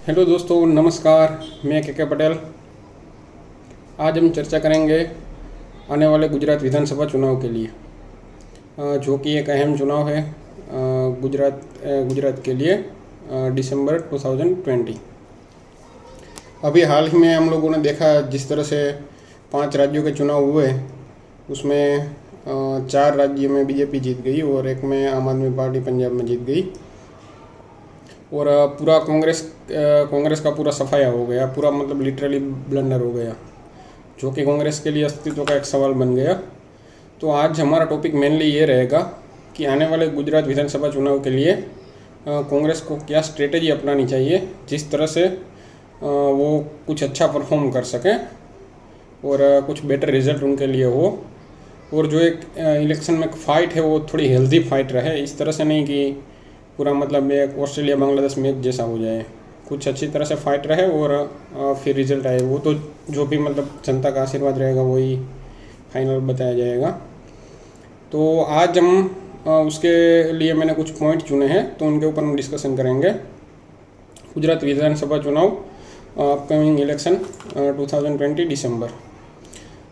Hello दोस्तों, नमस्कार। मैं के पटेल। आज हम चर्चा करेंगे आने वाले गुजरात विधानसभा चुनाव के लिए, जो कि एक अहम चुनाव है गुजरात के लिए, दिसंबर 2020। अभी हाल ही में हम लोगों ने देखा जिस तरह से 5 राज्यों के चुनाव हुए, उसमें 4 राज्य में बीजेपी जीत गई और एक में आम आदमी पार्टी पंजाब में जीत गई। और पूरा कांग्रेस का पूरा सफाया हो गया, पूरा मतलब लिटरली ब्लंडर हो गया, जो कि कांग्रेस के लिए अस्तित्व का एक सवाल बन गया। तो आज हमारा टॉपिक मेनली ये रहेगा कि आने वाले गुजरात विधानसभा चुनाव के लिए कांग्रेस को क्या स्ट्रेटेजी अपनानी चाहिए, जिस तरह से वो कुछ अच्छा परफॉर्म कर सकें और कुछ बेटर रिजल्ट उनके लिए हो, और जो एक इलेक्शन में फ़ाइट है वो थोड़ी हेल्दी फाइट रहे। इस तरह से नहीं कि पूरा मतलब एक ऑस्ट्रेलिया बांग्लादेश मैच जैसा हो जाए, कुछ अच्छी तरह से फाइट रहे और फिर रिजल्ट आए। वो तो जो भी मतलब जनता का आशीर्वाद रहेगा वही फाइनल बताया जाएगा। तो आज हम उसके लिए मैंने कुछ पॉइंट चुने हैं, तो उनके ऊपर हम डिस्कशन करेंगे। गुजरात विधानसभा चुनाव, अपकमिंग इलेक्शन 2020 दिसंबर।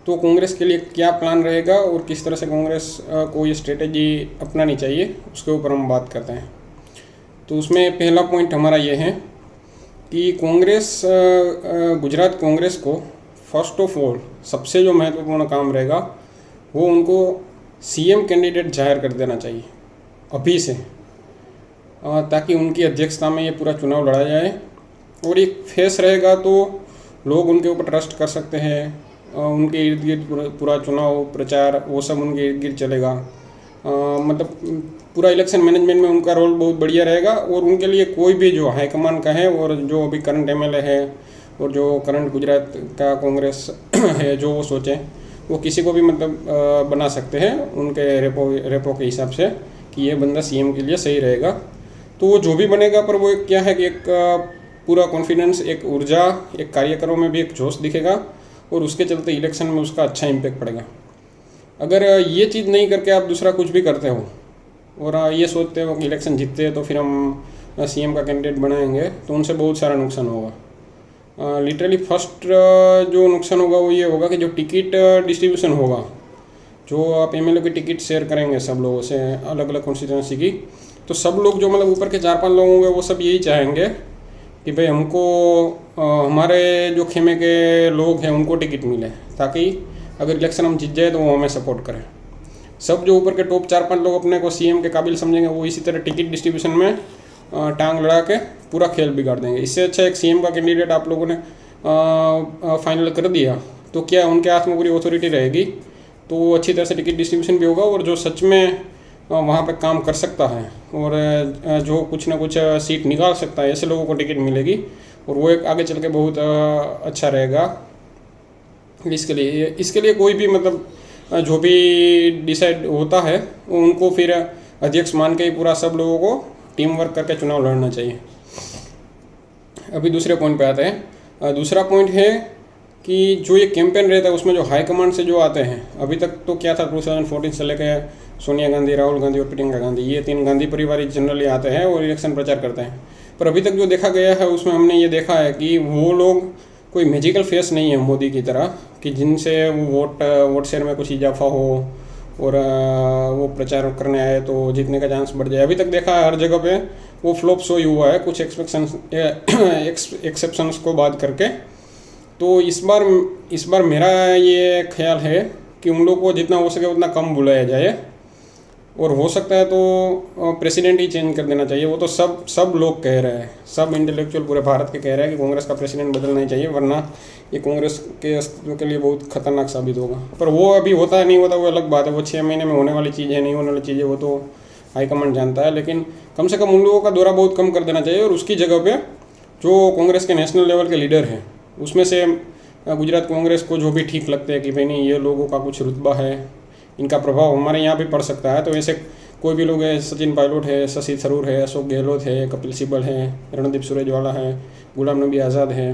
तो कांग्रेस के लिए क्या प्लान रहेगा और किस तरह से कांग्रेस को ये स्ट्रेटेजी अपनानी चाहिए, उसके ऊपर हम बात करते हैं। तो उसमें पहला पॉइंट हमारा ये है कि गुजरात कांग्रेस को फर्स्ट ऑफ ऑल सबसे जो महत्वपूर्ण काम रहेगा वो उनको सीएम कैंडिडेट जाहिर कर देना चाहिए अभी से, ताकि उनकी अध्यक्षता में ये पूरा चुनाव लड़ा जाए और एक फेस रहेगा तो लोग उनके ऊपर ट्रस्ट कर सकते हैं। उनके इर्द गिर्द पूरा चुनाव प्रचार वो सब उनके इर्द गिर्द चलेगा। मतलब पूरा इलेक्शन मैनेजमेंट में उनका रोल बहुत बढ़िया रहेगा और उनके लिए कोई भी जो हाईकमान का है और जो अभी करंट एमएलए है और जो करंट गुजरात का कांग्रेस है, जो वो सोचें वो किसी को भी मतलब बना सकते हैं उनके रेपो के हिसाब से कि ये बंदा सीएम के लिए सही रहेगा। तो वो जो भी बनेगा, पर वो क्या है कि एक पूरा कॉन्फिडेंस, एक ऊर्जा, एक कार्यकर्ताओं में भी एक जोश दिखेगा और उसके चलते इलेक्शन में उसका अच्छा इम्पैक्ट पड़ेगा। अगर ये चीज़ नहीं करके आप दूसरा कुछ भी करते हो और ये सोचते हो कि इलेक्शन जीतते हैं तो फिर हम सीएम का कैंडिडेट बनाएंगे, तो उनसे बहुत सारा नुकसान होगा। लिटरली फर्स्ट जो नुकसान होगा वो ये होगा कि जो टिकट डिस्ट्रीब्यूशन होगा, जो आप एमएलए की टिकट शेयर करेंगे सब लोगों से अलग अलग कॉन्स्टिट्यूंसी की, तो सब लोग जो मतलब ऊपर के 4-5 लोग होंगे वो सब यही चाहेंगे कि भाई हमको हमारे जो खेमे के लोग हैं उनको टिकट मिले, ताकि अगर इलेक्शन हम जीत जाए तो वो हमें सपोर्ट करें। सब जो ऊपर के टॉप 4-5 लोग अपने को सीएम के काबिल समझेंगे, वो इसी तरह टिकट डिस्ट्रीब्यूशन में टांग लड़ा के पूरा खेल बिगाड़ देंगे। इससे अच्छा एक सीएम का कैंडिडेट आप लोगों ने फाइनल कर दिया तो क्या उनके हाथ में पूरी अथॉरिटी रहेगी, तो वो अच्छी तरह से टिकट डिस्ट्रीब्यूशन भी होगा और जो सच में वहाँ पे काम कर सकता है और जो कुछ ना कुछ सीट निकाल सकता है, ऐसे लोगों को टिकट मिलेगी और वो एक आगे चल के बहुत अच्छा रहेगा। इसके लिए कोई भी मतलब जो भी डिसाइड होता है उनको फिर अध्यक्ष मान के ही पूरा सब लोगों को टीम वर्क करके चुनाव लड़ना चाहिए। अभी दूसरे पॉइंट पे आते हैं। दूसरा पॉइंट है कि जो ये कैंपेन रहता है उसमें जो हाई कमांड से जो आते हैं, अभी तक तो क्या था 2014 से लेकर सोनिया गांधी, राहुल गांधी और प्रियंका गांधी, ये 3 गांधी परिवार जनरली आते हैं और इलेक्शन प्रचार करते हैं। पर अभी तक जो देखा गया है उसमें हमने ये देखा है कि वो लोग कोई मैजिकल फेस नहीं है मोदी की तरह कि जिनसे वो वोट शेयर में कुछ इजाफा हो और वो प्रचार करने आए तो जीतने का चांस बढ़ जाए। अभी तक देखा है हर जगह पे वो फ्लॉप शो ही हुआ है, कुछ एक्सेप्शंस को बात करके। तो इस बार मेरा ये ख्याल है कि उन लोग को जितना हो सके उतना कम बुलाया जाए और हो सकता है तो प्रेसिडेंट ही चेंज कर देना चाहिए। वो तो सब लोग कह रहे हैं, सब इंटेलेक्चुअल पूरे भारत के कह रहे हैं कि कांग्रेस का प्रेसिडेंट बदलना ही चाहिए, वरना ये कांग्रेस के अस्तित्व के लिए बहुत खतरनाक साबित होगा। पर वो अभी होता है नहीं होता वो अलग बात है, वो 6 महीने में होने वाली चीज़ है, नहीं होने वाली चीज़ है, वो तो हाईकमांड जानता है। लेकिन कम से कम उन लोगों का दौरा बहुत कम कर देना चाहिए और उसकी जगह पर जो कांग्रेस के नेशनल लेवल के लीडर हैं उसमें से गुजरात कांग्रेस को जो भी ठीक लगते हैं कि भाई नहीं ये लोगों का कुछ रुतबा है, इनका प्रभाव हमारे यहाँ भी पड़ सकता है, तो ऐसे कोई भी लोग है, सचिन पायलट है, शशि थरूर है, अशोक गहलोत है, कपिल सिब्बल है, रणदीप सुरजेवाला है, गुलाम नबी आज़ाद है,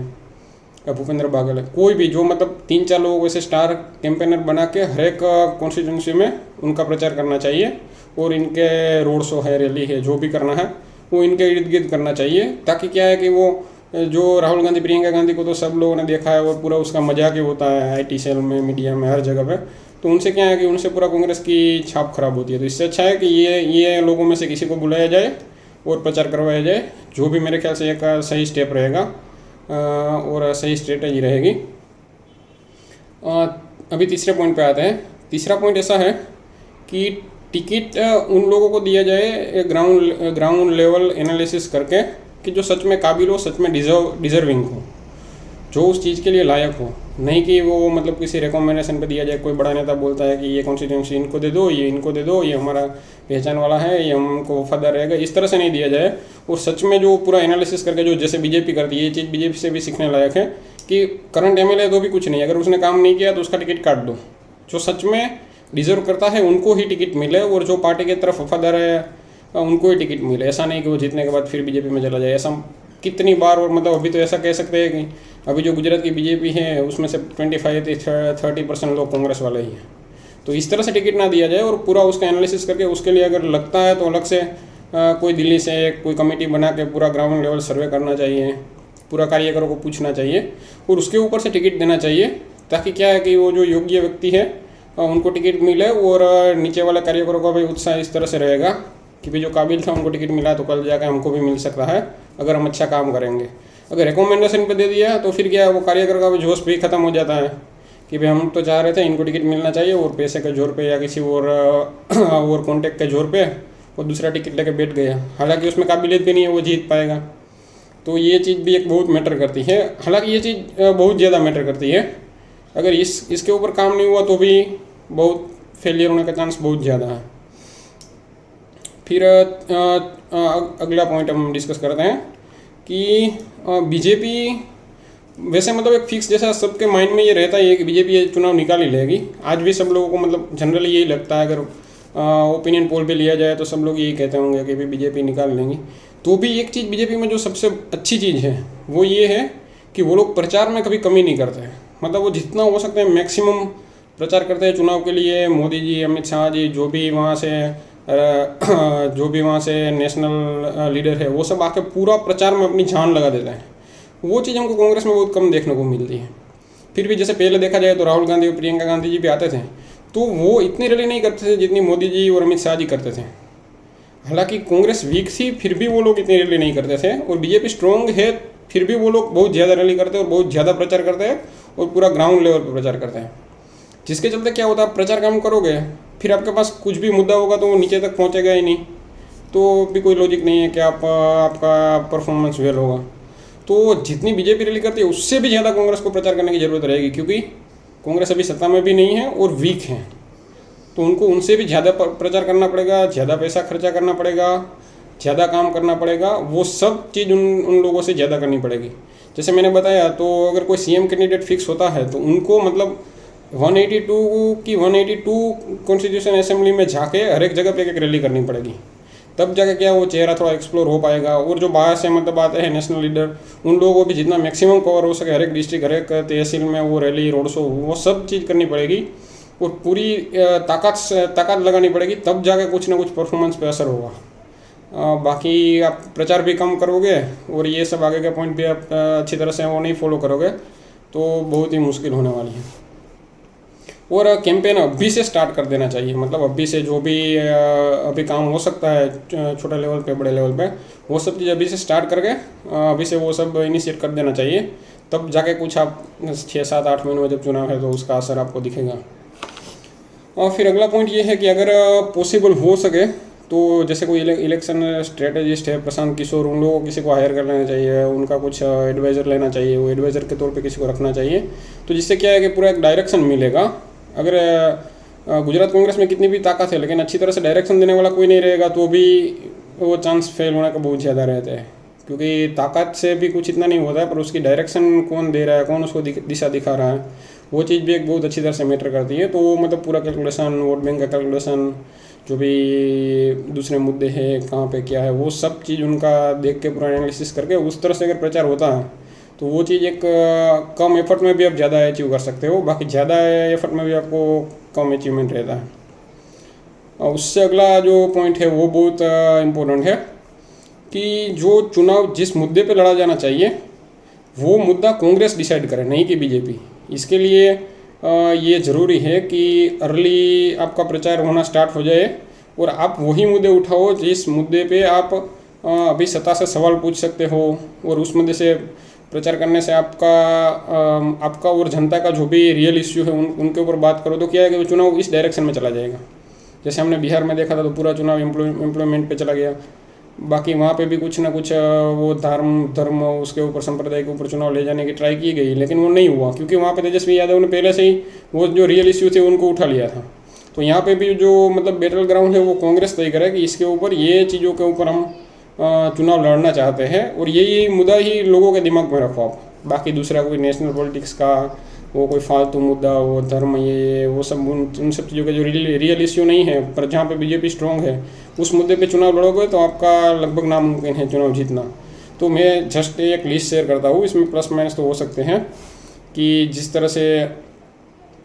भूपेंद्र बागल है, कोई भी जो मतलब 3-4 लोगों को ऐसे स्टार कैंपेनर बना के हर एक कॉन्स्टिट्यूंसी में उनका प्रचार करना चाहिए और इनके रोड शो है, रैली है, जो भी करना है वो इनके इर्द गिर्द करना चाहिए, ताकि क्या है कि वो जो राहुल गांधी प्रियंका गांधी को तो सब लोगों ने देखा है और पूरा उसका मजाक ही होता है आईटी सेल में, मीडिया में, हर जगह पे। तो उनसे क्या है कि उनसे पूरा कांग्रेस की छाप खराब होती है। तो इससे अच्छा है कि ये लोगों में से किसी को बुलाया जाए और प्रचार करवाया जाए, जो भी मेरे ख्याल से एक सही स्टेप रहेगा और सही स्ट्रेटजी रहेगी। अभी तीसरे पॉइंट पे आते हैं। तीसरा पॉइंट ऐसा है कि टिकट उन लोगों को दिया जाए ग्राउंड लेवल एनालिसिस करके कि जो सच में काबिल हो, सच में डिज़र्विंग हो, जो उस चीज़ के लिए लायक हो। नहीं कि वो मतलब किसी रिकमेंडेशन पे दिया जाए, कोई बड़ा नेता बोलता है कि ये कॉन्स्टिट्यूंसी इनको दे दो, ये इनको दे दो, ये हमारा पहचान वाला है, ये हमको वफादार रहेगा, इस तरह से नहीं दिया जाए। और सच में जो पूरा एनालिसिस करके, जो जैसे बीजेपी करती है, ये चीज़ बीजेपी से भी सीखने लायक है कि करंट एमएलए तो भी कुछ नहीं, अगर उसने काम नहीं किया तो उसका टिकट काट दो। जो सच में डिजर्व करता है उनको ही टिकट मिले और जो पार्टी की तरफ वफादार है उनको ही टिकट मिले। ऐसा नहीं कि वो जीतने के बाद फिर बीजेपी में चला जाए। ऐसा कितनी बार, और मतलब अभी तो ऐसा कह सकते हैं कि अभी जो गुजरात की बीजेपी है उसमें से 25-30% लोग कांग्रेस वाले ही हैं। तो इस तरह से टिकट ना दिया जाए और पूरा उसका एनालिसिस करके उसके लिए अगर लगता है तो अलग से कोई दिल्ली से कोई कमेटी बना के पूरा ग्राउंड लेवल सर्वे करना चाहिए, पूरा कार्यकर्ताओं को पूछना चाहिए और उसके ऊपर से टिकट देना चाहिए, ताकि क्या है कि वो जो योग्य व्यक्ति है उनको टिकट मिले और नीचे वाले कार्यकर्ताओं का भी उत्साह इस तरह से रहेगा कि भाई जो काबिल था उनको टिकट मिला तो कल जाकर हमको भी मिल सकता है अगर हम अच्छा काम करेंगे। अगर रिकमेंडेशन पे दे दिया तो फिर क्या है, वो कार्यकर्ता का भी जोश भी खत्म हो जाता है कि भाई हम तो चाह रहे थे इनको टिकट मिलना चाहिए और पैसे के जोर पे या किसी और कॉन्टेक्ट के जोर पे वो दूसरा टिकट लेके बैठ गया, हालांकि उसमें काबिलियत भी नहीं है, वो जीत पाएगा। तो ये चीज़ भी एक बहुत मैटर करती है। हालांकि ये चीज़ बहुत ज़्यादा मैटर करती है। अगर इसके ऊपर काम नहीं हुआ तो भी बहुत फेलियर होने का चांस बहुत ज़्यादा है। फिर अगला पॉइंट हम डिस्कस करते हैं कि बीजेपी वैसे मतलब एक फिक्स जैसा सबके माइंड में ये रहता है कि बीजेपी ये चुनाव निकाल ही लेगी। आज भी सब लोगों को मतलब जनरली यही लगता है। अगर ओपिनियन पोल पे लिया जाए तो सब लोग यही कहते होंगे कि भाई बीजेपी निकाल लेंगी। तो भी एक चीज़ बीजेपी में जो सबसे अच्छी चीज़ है वो ये है कि वो लोग प्रचार में कभी कमी नहीं करते हैं। मतलब वो जितना हो सकता है मैक्सिमम प्रचार करते हैं चुनाव के लिए। मोदी जी, अमित शाह जी, जो भी वहाँ से नेशनल लीडर है वो सब आके पूरा प्रचार में अपनी जान लगा देते हैं। वो चीज़ हमको कांग्रेस में बहुत कम देखने को मिलती है। फिर भी जैसे पहले देखा जाए तो राहुल गांधी और प्रियंका गांधी जी भी आते थे तो वो इतनी रैली नहीं करते थे जितनी मोदी जी और अमित शाह जी करते थे। हालांकि कांग्रेस वीक थी फिर भी वो लोग इतनी रैली नहीं करते थे, और बीजेपी स्ट्रॉन्ग है फिर भी वो लोग बहुत ज़्यादा रैली करते हैं और बहुत ज़्यादा प्रचार करते हैं और पूरा ग्राउंड लेवल पर प्रचार करते हैं। जिसके चलते क्या होता है, प्रचार काम करोगे फिर आपके पास कुछ भी मुद्दा होगा तो वो नीचे तक पहुँचेगा ही नहीं, तो भी कोई लॉजिक नहीं है कि आपका परफॉर्मेंस वेल होगा। तो जितनी बीजेपी रैली करती है उससे भी ज़्यादा कांग्रेस को प्रचार करने की ज़रूरत रहेगी, क्योंकि कांग्रेस अभी सत्ता में भी नहीं है और वीक है। तो उनको उनसे भी ज़्यादा प्रचार करना पड़ेगा, ज़्यादा पैसा खर्चा करना पड़ेगा, ज़्यादा काम करना पड़ेगा। वो सब चीज़ उन लोगों से ज़्यादा करनी पड़ेगी। जैसे मैंने बताया, तो अगर कोई सीएम कैंडिडेट फिक्स होता है तो उनको मतलब 182 कॉन्स्टिट्यूशन असेंबली में जाके हर एक जगह पे एक रैली करनी पड़ेगी, तब जाके क्या वो चेहरा थोड़ा एक्सप्लोर हो पाएगा। और जो बाहर से मतलब आते हैं नेशनल लीडर, उन लोगों को भी जितना मैक्सिमम कवर हो सके हर एक डिस्ट्रिक्ट, हर एक तहसील में वो रैली, रोड शो, वो सब चीज़ करनी पड़ेगी और पूरी ताकत लगानी पड़ेगी, तब जाके कुछ ना कुछ परफॉर्मेंस पे असर होगा। बाकी आप प्रचार भी कम करोगे और ये सब आगे के पॉइंट भी आप अच्छी तरह से वो नहीं फॉलो करोगे तो बहुत ही मुश्किल होने वाली है। और कैंपेन अभी से स्टार्ट कर देना चाहिए। मतलब अभी से जो भी अभी काम हो सकता है छोटे लेवल पे, बड़े लेवल पे, वो सब चीज़ अभी से स्टार्ट करके अभी से वो सब इनिशिएट कर देना चाहिए, तब जाके कुछ आप 6-7-8 महीनों में जब चुनाव है तो उसका असर आपको दिखेगा। और फिर अगला पॉइंट ये है कि अगर पॉसिबल हो सके तो जैसे कोई इलेक्शन स्ट्रेटेजिस्ट है, प्रशांत किशोर, उन लोगों को किसी को हायर कर लेना चाहिए, उनका कुछ एडवाइज़र लेना चाहिए, वो एडवाइज़र के तौर पे किसी को रखना चाहिए। तो जिससे क्या है कि पूरा एक डायरेक्शन मिलेगा। अगर गुजरात कांग्रेस में कितनी भी ताकत है लेकिन अच्छी तरह से डायरेक्शन देने वाला कोई नहीं रहेगा तो भी वो चांस फेल होने का बहुत ज़्यादा रहता है, क्योंकि ताकत से भी कुछ इतना नहीं होता है, पर उसकी डायरेक्शन कौन दे रहा है, कौन उसको दिशा दिखा रहा है, वो चीज़ भी एक बहुत अच्छी तरह से मैटर करती है। तो मतलब पूरा कैलकुलेशन, वोट बैंक का कैलकुलेशन, जो भी दूसरे मुद्दे हैं कहाँ पे क्या है, वो सब चीज़ उनका देख के पूरा एनालिसिस करके उस तरह से अगर प्रचार होता है तो वो चीज़ एक कम एफर्ट में भी आप ज़्यादा अचीव कर सकते हो। बाकी ज़्यादा एफर्ट में भी आपको कम अचीवमेंट रहता है। और उससे अगला जो पॉइंट है वो बहुत इम्पोर्टेंट है कि जो चुनाव जिस मुद्दे पे लड़ा जाना चाहिए वो मुद्दा कांग्रेस डिसाइड करे, नहीं कि बीजेपी। इसके लिए ये ज़रूरी है कि अर्ली आपका प्रचार होना स्टार्ट हो जाए और आप वही मुद्दे उठाओ जिस मुद्दे पे आप अभी सत्ता से सवाल पूछ सकते हो, और उस मुद्दे से प्रचार करने से आपका और जनता का जो भी रियल इश्यू है उनके ऊपर बात करो, तो क्या है कि चुनाव इस डायरेक्शन में चला जाएगा। जैसे हमने बिहार में देखा था, तो पूरा चुनाव एम्प्लॉयमेंट पे चला गया। बाकी वहाँ पे भी कुछ ना कुछ वो धर्म उसके ऊपर, संप्रदाय के ऊपर चुनाव ले जाने की ट्राई की गई, लेकिन वो नहीं हुआ, क्योंकि वहाँ पे तेजस्वी यादव ने पहले से ही वो जो रियल इश्यू थे उनको उठा लिया था। तो यहाँ पे भी जो मतलब बैटल ग्राउंड है वो कांग्रेस तय करे कि इसके ऊपर, ये चीज़ों के ऊपर हम चुनाव लड़ना चाहते हैं, और यही मुद्दा ही लोगों के दिमाग में रखो आप। बाकी दूसरा कोई नेशनल पॉलिटिक्स का वो कोई फालतू मुद्दा, वो धर्म, ये वो सब उन सब चीज़ों के जो रियल इश्यू नहीं है, पर जहाँ पे बीजेपी स्ट्रॉन्ग है उस मुद्दे पे चुनाव लड़ोगे तो आपका लगभग नामुमकिन है चुनाव जीतना। तो मैं जस्ट एक लिस्ट शेयर करता हूँ, इसमें प्लस माइनस तो हो सकते हैं, कि जिस तरह से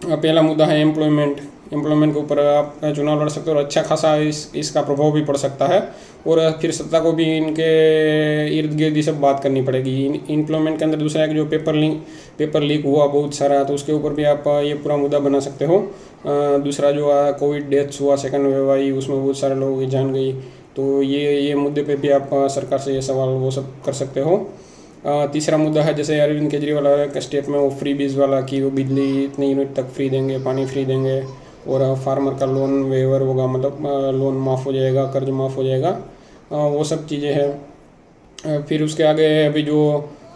पहला मुद्दा है एम्प्लॉयमेंट के ऊपर आप चुनाव लड़ सकते हो, और अच्छा खासा इसका प्रभाव भी पड़ सकता है। और फिर सत्ता को भी इनके इर्द गिर्द ये सब बात करनी पड़ेगी। एम्प्लॉयमेंट के अंदर दूसरा एक जो पेपर लीक हुआ बहुत सारा, तो उसके ऊपर भी आप ये पूरा मुद्दा बना सकते हो। दूसरा जो कोविड डेथ्स हुआ, सेकंड वेव आई, उसमें बहुत सारे लोगों की जान गई, तो ये मुद्दे पे भी आप सरकार से ये सवाल वो सब कर सकते हो। तीसरा मुद्दा है जैसे अरविंद केजरीवाल के स्टेट में वो फ्री बीज वाला, कि वो बिजली इतने यूनिट तक फ्री देंगे, पानी फ्री देंगे, और फार्मर का लोन वेवर होगा, मतलब लोन माफ़ हो जाएगा, कर्ज माफ़ हो जाएगा, वो सब चीज़ें हैं। फिर उसके आगे अभी जो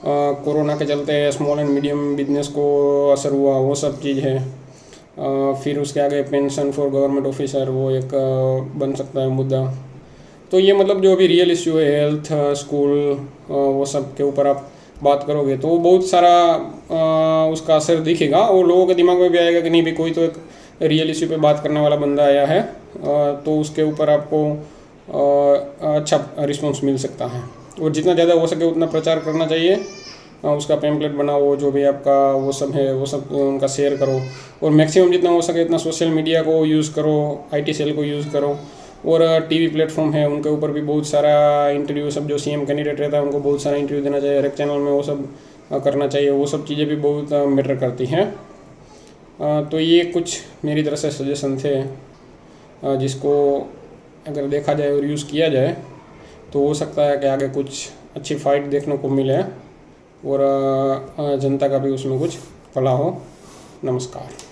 कोरोना के चलते स्मॉल एंड मीडियम बिजनेस को असर हुआ, वो सब चीज़ है। फिर उसके आगे पेंशन फॉर गवर्नमेंट ऑफिसर, वो एक बन सकता है मुद्दा। तो ये मतलब जो अभी रियल इश्यू है, हेल्थ, स्कूल, वो सब के ऊपर आप बात करोगे तो बहुत सारा उसका असर दिखेगा, और लोगों के दिमाग में भी आएगा कि नहीं भाई कोई तो एक रियल इश्यू पे बात करने वाला बंदा आया है, तो उसके ऊपर आपको अच्छा रिस्पॉन्स मिल सकता है। और जितना ज़्यादा हो सके उतना प्रचार करना चाहिए, उसका पैम्पलेट बनाओ, जो भी आपका वो सब है वो सब उनका शेयर करो, और मैक्सिमम जितना हो सके इतना सोशल मीडिया को यूज़ करो, IT सेल को यूज़ करो, और TV प्लेटफॉर्म है उनके ऊपर भी बहुत सारा इंटरव्यू, सब जो CM कैंडिडेट रहता है उनको बहुत सारा इंटरव्यू देना चाहिए, हर एक चैनल में वो सब करना चाहिए, वो सब चीज़ें भी बहुत मैटर करती हैं। तो ये कुछ मेरी तरफ से सजेशन थे, जिसको अगर देखा जाए और यूज़ किया जाए तो हो सकता है कि आगे कुछ अच्छी फाइट देखने को मिले, और जनता का भी उसमें कुछ भला हो। नमस्कार।